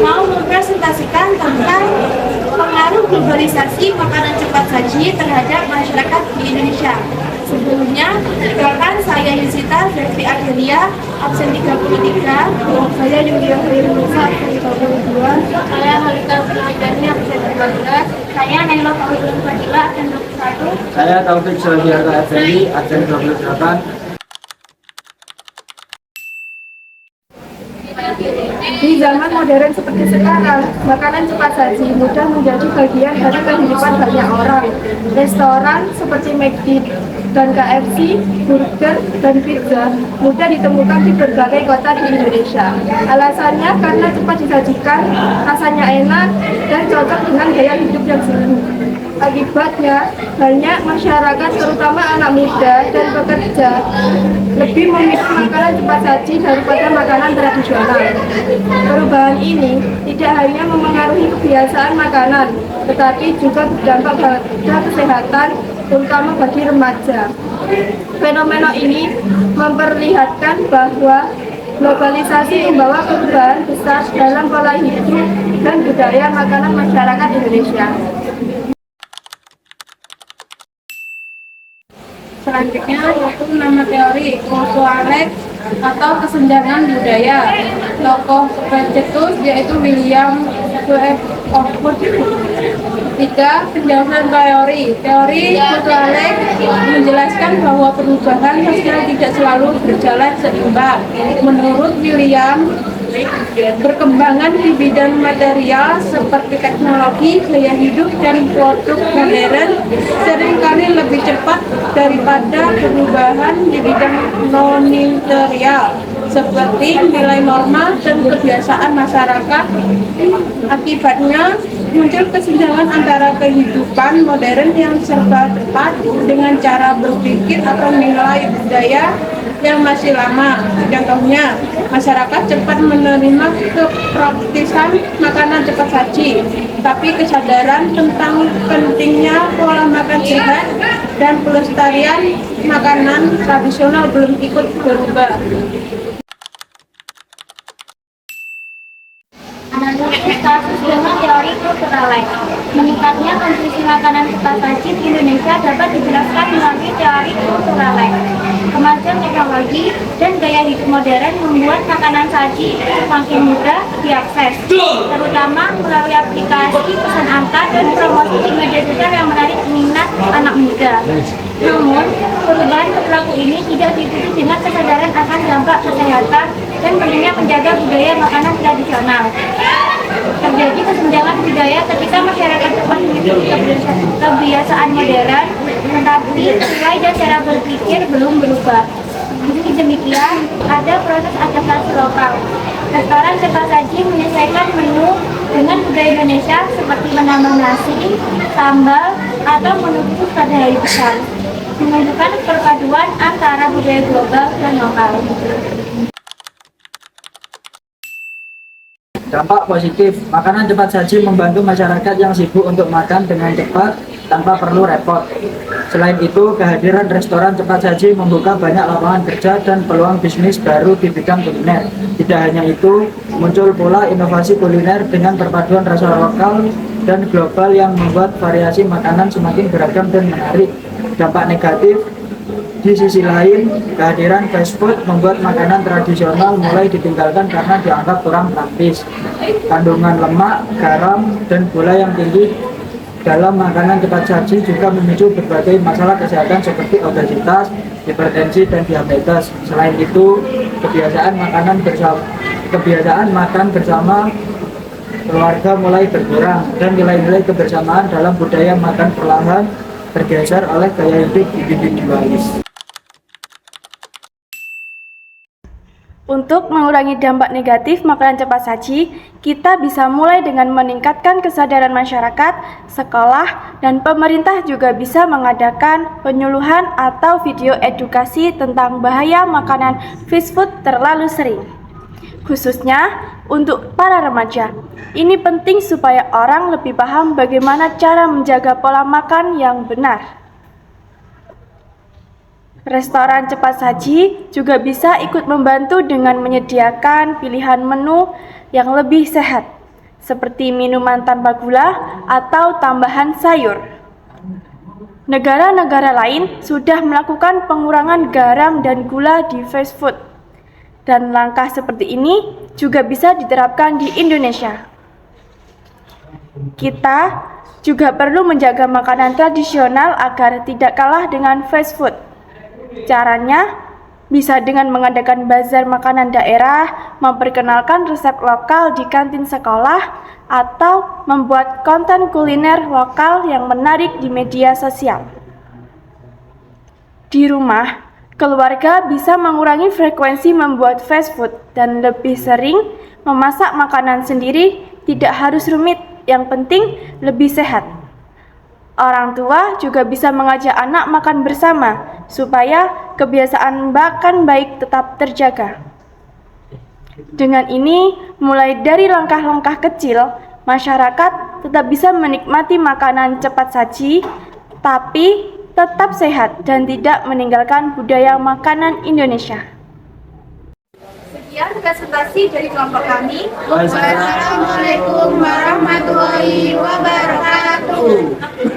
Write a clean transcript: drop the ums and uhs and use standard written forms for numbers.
mau mempresentasikan tentang pengaruh globalisasi makanan cepat saji terhadap masyarakat di Indonesia. Sebelumnya, perkenalkan saya Yusita Zefri Adelia, absen 33. Saya Yulia Hayrusa, absen 32. Saya Halika Fitriani, absen 15. Saya Naila Fauzul Fadila, absen 21. Saya Taufik Syahriyata Effendi, absen 28. Di zaman modern seperti sekarang, makanan cepat saji mudah menjadi bagian dari kehidupan banyak orang. Restoran seperti McD dan KFC, burger, dan pizza mudah ditemukan di berbagai kota di Indonesia. Alasannya karena cepat disajikan, rasanya enak, dan cocok dengan gaya hidup yang sibuk. Akibatnya, banyak masyarakat terutama anak muda dan pekerja lebih memilih makanan cepat saji daripada makanan tradisional. Perubahan ini tidak hanya memengaruhi kebiasaan makanan, tetapi juga berdampak pada kesehatan, terutama bagi remaja. Fenomena ini memperlihatkan bahwa globalisasi membawa perubahan besar dalam pola hidup dan budaya makanan masyarakat Indonesia. Selanjutnya yaitu nama teori Mosualek atau kesenjangan budaya. Tokoh pencetus yaitu William W.F. Oxford. Ketiga, penjelasan teori. Teori Mosualek menjelaskan bahwa perubahan sosial tidak selalu berjalan seimbang. Menurut William, perkembangan di bidang material seperti teknologi, gaya hidup, dan produk modern seringkali lebih cepat daripada perubahan di bidang non-material seperti nilai norma dan kebiasaan masyarakat. Akibatnya muncul kesenjangan antara kehidupan modern yang serba cepat dengan cara berpikir atau nilai budaya yang masih lama. Contohnya, masyarakat cepat menerima kepraktisan makanan cepat saji, tapi kesadaran tentang pentingnya pola makan sehat dan pelestarian makanan tradisional belum ikut berubah. Analisis kasus dengan teori kulturalek. Meningkatnya konsumsi makanan cepat saji di Indonesia dapat dijelaskan melalui teori kulturalek. Kemajuan teknologi dan gaya hidup modern membuat makanan saji semakin mudah diakses, terutama melalui aplikasi pesan antar dan promosi di media sosial yang menarik minat anak muda. Namun, perubahan perilaku ini tidak diikuti dengan kesadaran akan dampak kesehatan dan pentingnya menjaga budaya makanan tradisional. Terjadi kesenjangan budaya ketika masyarakat cepat mengikuti kebiasaan modern, tetapi nilai dan cara berpikir belum berubah. Meski demikian, ada proses adaptasi lokal. Restoran cepat saji menyesuaikan menu dengan budaya Indonesia seperti menambah nasi, sambal, atau menu khusus pada hari besar, menunjukkan perpaduan antara budaya global dan lokal. Dampak positif, makanan cepat saji membantu masyarakat yang sibuk untuk makan dengan cepat tanpa perlu repot. Selain itu, kehadiran restoran cepat saji membuka banyak lapangan kerja dan peluang bisnis baru di bidang kuliner. Tidak hanya itu, muncul pula inovasi kuliner dengan perpaduan rasa lokal dan global yang membuat variasi makanan semakin beragam dan menarik. Dampak negatif, di sisi lain, kehadiran fast food membuat makanan tradisional mulai ditinggalkan karena dianggap kurang praktis. Kandungan lemak, garam, dan gula yang tinggi dalam makanan cepat saji juga memicu berbagai masalah kesehatan seperti obesitas, hipertensi, dan diabetes. Selain itu, kebiasaan makan bersama keluarga mulai berkurang dan nilai-nilai kebersamaan dalam budaya makan perlahan bergeser oleh gaya hidup individualis. Untuk mengurangi dampak negatif makanan cepat saji, kita bisa mulai dengan meningkatkan kesadaran masyarakat, sekolah, dan pemerintah juga bisa mengadakan penyuluhan atau video edukasi tentang bahaya makanan fast food terlalu sering. Khususnya untuk para remaja, ini penting supaya orang lebih paham bagaimana cara menjaga pola makan yang benar. Restoran cepat saji juga bisa ikut membantu dengan menyediakan pilihan menu yang lebih sehat, seperti minuman tanpa gula atau tambahan sayur. Negara-negara lain sudah melakukan pengurangan garam dan gula di fast food, dan langkah seperti ini juga bisa diterapkan di Indonesia. Kita juga perlu menjaga makanan tradisional agar tidak kalah dengan fast food. Caranya bisa dengan mengadakan bazar makanan daerah, memperkenalkan resep lokal di kantin sekolah, atau membuat konten kuliner lokal yang menarik di media sosial. Di rumah, keluarga bisa mengurangi frekuensi membuat fast food dan lebih sering memasak makanan sendiri, tidak harus rumit, yang penting lebih sehat. Orang tua juga bisa mengajak anak makan bersama, supaya kebiasaan makan baik tetap terjaga. Dengan ini, mulai dari langkah-langkah kecil, masyarakat tetap bisa menikmati makanan cepat saji, tapi tetap sehat dan tidak meninggalkan budaya makanan Indonesia. Sekian presentasi dari kelompok kami. Wassalamualaikum warahmatullahi wabarakatuh.